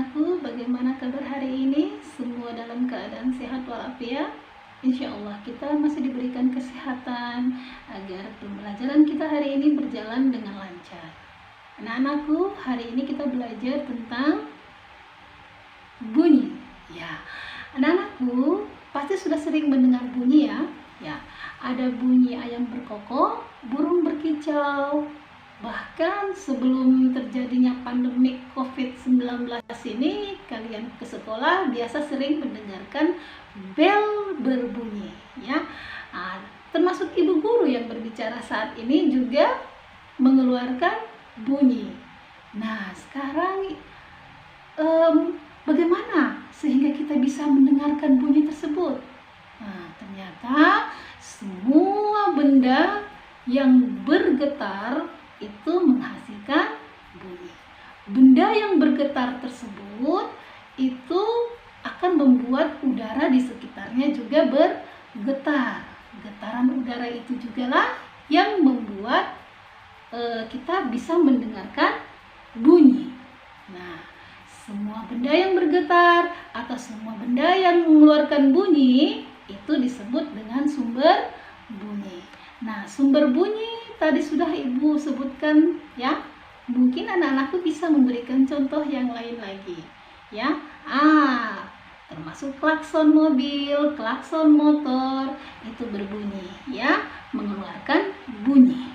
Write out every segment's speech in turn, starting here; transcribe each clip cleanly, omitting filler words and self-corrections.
anak-anakku, bagaimana kabar hari ini? Semua dalam keadaan sehat walafiat? Insya Allah kita masih diberikan kesehatan agar pembelajaran kita hari ini berjalan dengan lancar. Anak-anakku, hari ini kita belajar tentang bunyi. Ya, anak-anakku pasti sudah sering mendengar bunyi ya. Ya, ada bunyi ayam berkokok, burung berkicau. Bahkan sebelum terjadinya pandemi COVID-19 ini, kalian ke sekolah biasa sering mendengarkan bel berbunyi, ya. Termasuk ibu guru yang berbicara saat ini juga mengeluarkan bunyi. Nah, sekarang bagaimana sehingga kita bisa mendengarkan bunyi tersebut? Nah, ternyata semua benda yang bergetar itu menghasilkan bunyi. Benda yang bergetar tersebut itu akan membuat udara di sekitarnya juga bergetar. Getaran udara itu jugalah yang membuat kita bisa mendengarkan bunyi. Nah, semua benda yang bergetar atau semua benda yang mengeluarkan bunyi itu disebut dengan sumber bunyi. Nah, sumber bunyi tadi sudah Ibu sebutkan ya. Mungkin anak-anakku bisa memberikan contoh yang lain lagi ya. Termasuk klakson mobil, klakson motor itu berbunyi ya, mengeluarkan bunyi.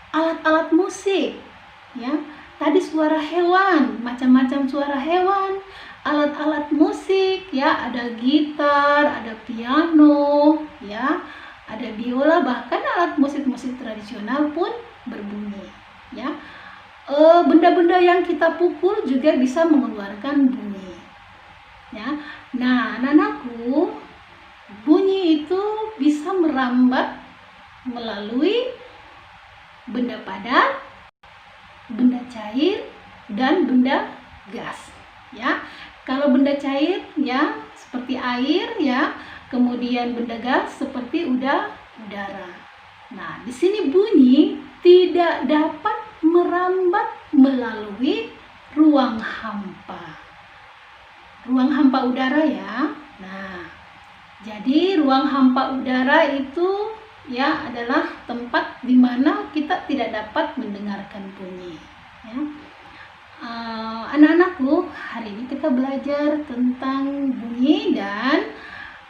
Alat-alat musik ya. Tadi suara hewan, macam-macam suara hewan, alat-alat musik ya, ada gitar, ada piano ya, ada biola, bahkan alat musik-musik tradisional pun berbunyi ya. Benda-benda yang kita pukul juga bisa mengeluarkan bunyi ya. Nah, anak-anakku, bunyi itu bisa merambat melalui benda padat, benda cair, dan benda gas ya. Kalau benda cair ya seperti air ya, kemudian benda gas seperti udara. Nah, di sini bunyi tidak dapat merambat melalui ruang hampa. Ruang hampa udara ya. Nah, jadi ruang hampa udara itu ya adalah tempat di mana kita tidak dapat mendengarkan bunyi ya. Anak-anakku, hari ini kita belajar tentang bunyi dan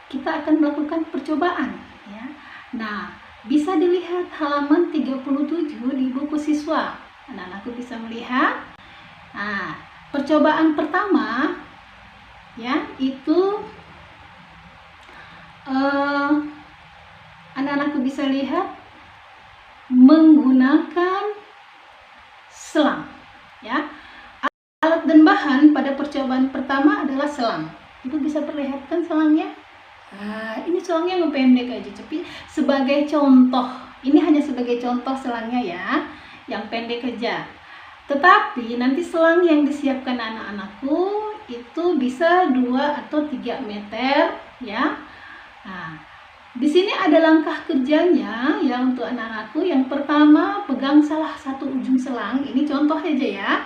kita akan melakukan percobaan ya. Nah, bisa dilihat halaman 37 di buku siswa. Anak-anakku bisa melihat. Nah, percobaan pertama ya itu anak-anakku bisa lihat menggunakan selang ya. Alat dan bahan pada percobaan pertama adalah selang. Ibu bisa perlihatkan selangnya. Ini selangnya yang pendek aja, tapi sebagai contoh, ini hanya sebagai contoh selangnya ya, yang pendek aja. Tetapi nanti selang yang disiapkan anak-anakku itu bisa 2 atau 3 meter ya. Nah, di sini ada langkah kerjanya ya untuk anak-anakku. Yang pertama, pegang salah satu ujung selang. Ini contoh aja ya.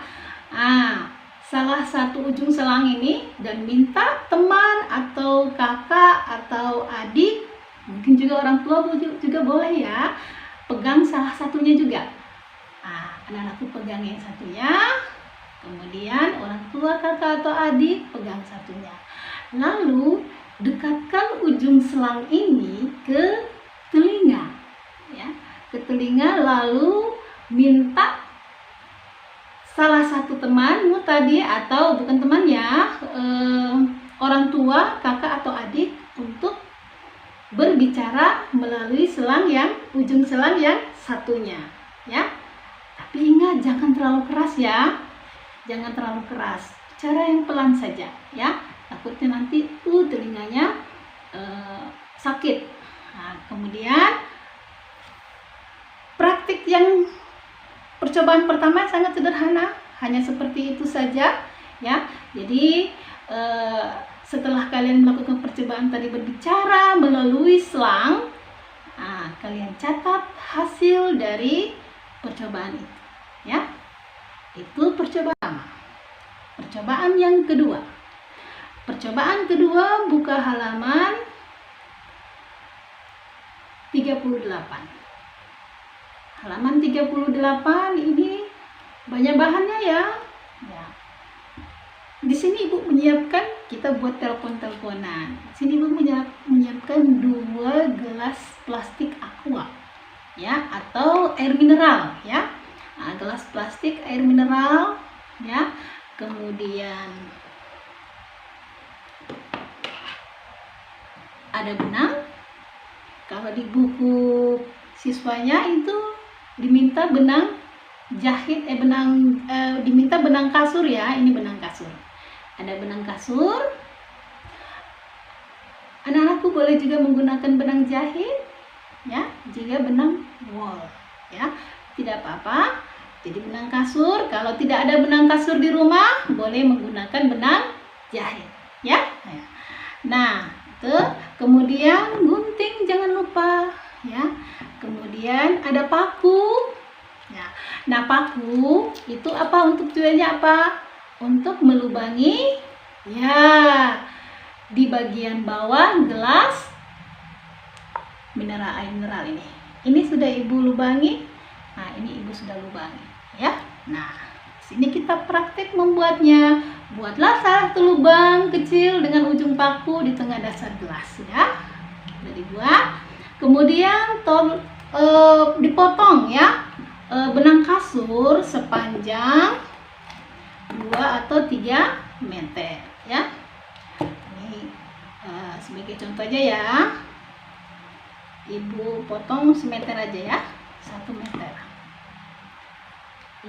Salah satu ujung selang ini dan minta teman atau kakak atau adik, mungkin juga orang tua juga boleh ya, pegang salah satunya juga. Anak-anakku pegang yang satunya, kemudian orang tua, kakak atau adik pegang satunya. Lalu dekatkan ujung selang ini ke telinga ya, ke telinga, lalu minta salah satu temanmu tadi atau bukan teman ya, orang tua, kakak atau adik untuk berbicara melalui ujung selang yang satunya ya. Tapi ingat, jangan terlalu keras ya. Jangan terlalu keras. Cara yang pelan saja ya. Takutnya nanti telinganya sakit. Nah, kemudian praktik yang percobaan pertama sangat sederhana, hanya seperti itu saja ya. Jadi setelah kalian melakukan percobaan tadi berbicara melalui selang, kalian catat hasil dari percobaan itu ya. Itu percobaan pertama. percobaan yang kedua. Percobaan kedua, buka halaman 38. Halaman 38 ini banyak bahannya ya. Di sini Ibu menyiapkan, kita buat telepon-teleponan. Di sini Ibu menyiapkan 2 gelas plastik aqua ya, atau air mineral ya. Nah, gelas plastik air mineral ya. Kemudian ada benang. Kalau di buku siswanya itu diminta benang jahit, diminta benang kasur ya. Ini benang kasur. Ada benang kasur. Anak-anakku boleh juga menggunakan benang jahit ya, juga benang wol ya, tidak apa-apa. Jadi benang kasur. Kalau tidak ada benang kasur di rumah, boleh menggunakan benang jahit ya. Nah, itu kemudian gunting jangan lupa ya. Kemudian ada paku ya. Nah, paku itu apa, untuk tujuannya apa? Untuk melubangi ya di bagian bawah gelas air mineral ini. Ini sudah Ibu lubangi. Nah, ini Ibu sudah lubangi ya. Nah, sini kita praktik membuatnya. Buatlah satu lubang kecil dengan ujung paku di tengah dasar gelas ya. Sudah dibuat. Kemudian dipotong ya benang kasur sepanjang 2 atau 3 meter ya. Ini sebagai contoh aja ya. Ibu potong semeter aja ya, 1 meter.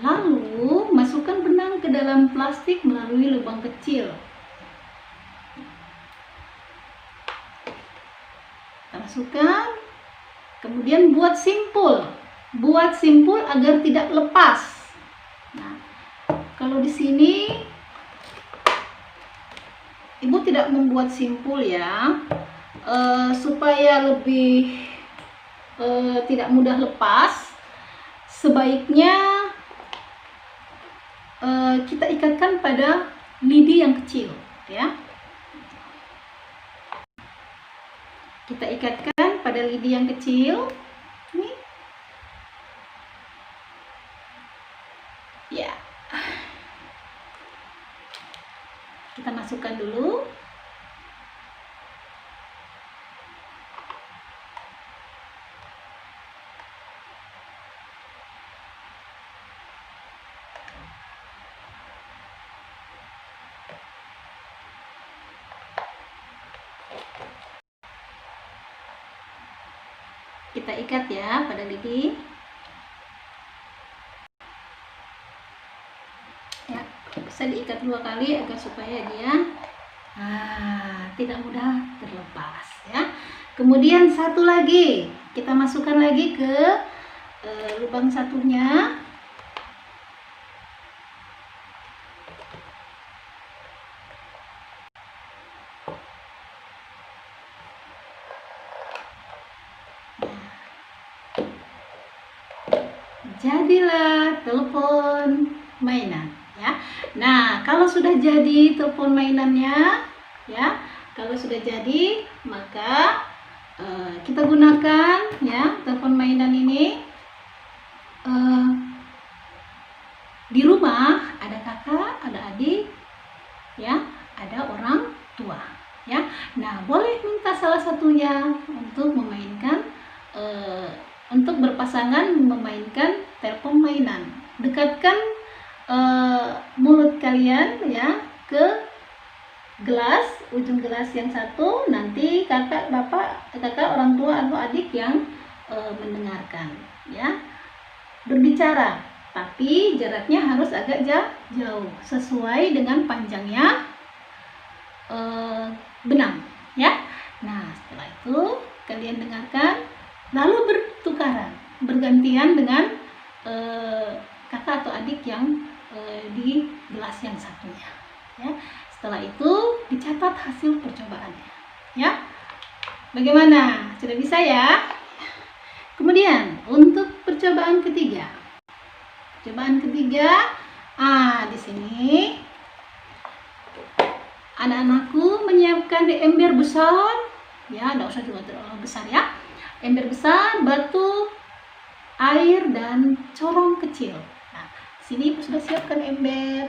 Lalu masukkan benang ke dalam plastik melalui lubang kecil. Masukkan. Kemudian buat simpul agar tidak lepas. Nah, kalau di sini Ibu tidak membuat simpul ya, supaya lebih tidak mudah lepas. Sebaiknya kita ikatkan pada lidi yang kecil ya. Kita ikatkan pada lidi yang kecil. Nih. Ya. Kita masukkan dulu. Kita ikat ya pada lidi ya, bisa diikat 2 kali agar supaya dia tidak mudah terlepas ya. Kemudian satu lagi kita masukkan lagi ke lubang satunya. Jadilah telepon mainan ya. Nah, kalau sudah jadi telepon mainannya ya, kalau sudah jadi maka kita gunakan ya telepon mainan ini. Di rumah ada kakak, ada adik ya, ada orang tua ya. Nah, boleh minta salah satunya untuk memainkan untuk berpasangan memainkan telepon mainan. Dekatkan mulut kalian ya ke gelas, ujung gelas yang satu. Nanti kakak, bapak, kakak, orang tua atau adik yang mendengarkan ya. Berbicara, tapi jaraknya harus agak jauh sesuai dengan panjangnya benang ya. Nah, setelah itu kalian dengarkan, lalu bergantian dengan kakak atau adik yang di gelas yang satunya ya. Setelah itu dicatat hasil percobaannya ya. Bagaimana? Sudah bisa ya? Kemudian untuk percobaan ketiga. Percobaan ketiga, di sini anak-anakku menyiapkan di ember besar, ya, tidak usah juga terlalu besar ya. Ember besar, batu, air, dan corong kecil. Nah, sini Ibu sudah siapkan ember.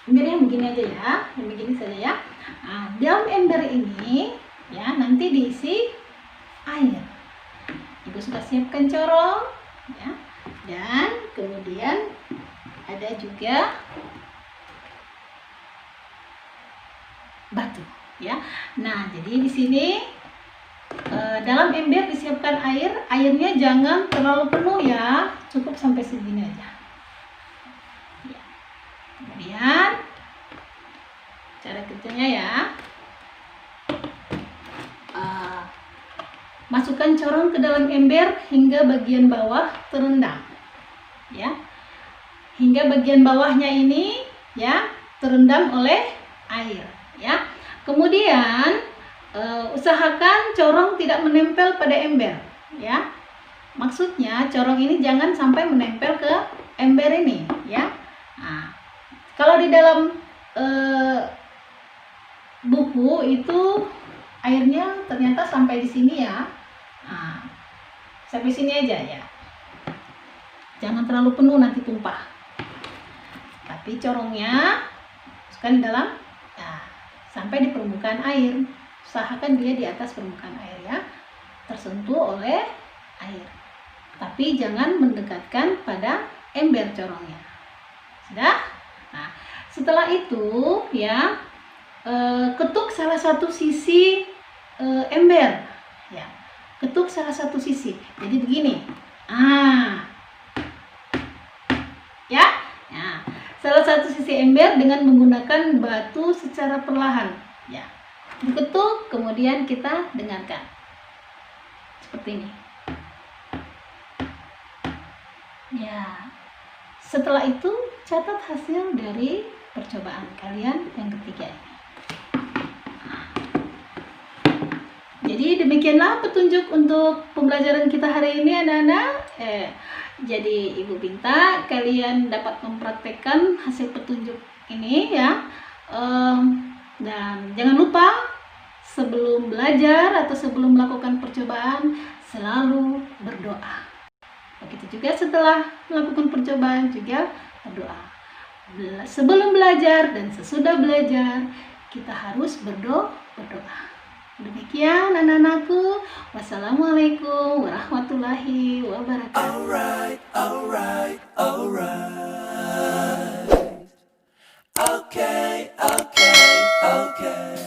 Ember yang begini aja ya, yang begini saja ya. Nah, dalam ember ini ya nanti diisi air. Ibu sudah siapkan corong, ya, dan kemudian ada juga batu, ya. Nah, jadi di sini dalam ember disiapkan air, airnya jangan terlalu penuh ya, cukup sampai segini aja. Ya. Kemudian cara kerjanya ya, masukkan corong ke dalam ember hingga bagian bawah terendam, ya, hingga bagian bawahnya ini ya terendam oleh air, ya. Kemudian usahakan corong tidak menempel pada ember, ya. Maksudnya corong ini jangan sampai menempel ke ember ini, ya. Nah, kalau di dalam buku itu airnya ternyata sampai di sini ya. Nah, sampai sini aja ya. Jangan terlalu penuh, nanti tumpah. Tapi corongnya masukkan di dalam, ya, sampai di permukaan air. Usahakan dia di atas permukaan air ya, tersentuh oleh air. Tapi jangan mendekatkan pada ember corongnya. Sudah? Nah, setelah itu ya ketuk salah satu sisi ember, ya. Ketuk salah satu sisi. Jadi begini. Ya. Nah, salah satu sisi ember dengan menggunakan batu secara perlahan, ya. Diketuk, kemudian kita dengarkan. Seperti ini. Ya. Setelah itu catat hasil dari percobaan kalian yang ketiga ini. Jadi demikianlah petunjuk untuk pembelajaran kita hari ini anak-anak. Jadi Ibu minta kalian dapat mempraktekkan hasil petunjuk ini ya. Dan jangan lupa sebelum belajar atau sebelum melakukan percobaan selalu berdoa. Begitu juga setelah melakukan percobaan juga berdoa. Sebelum belajar dan sesudah belajar kita harus berdoa. Demikian anak-anakku. Wassalamualaikum warahmatullahi wabarakatuh. Alright. Okay.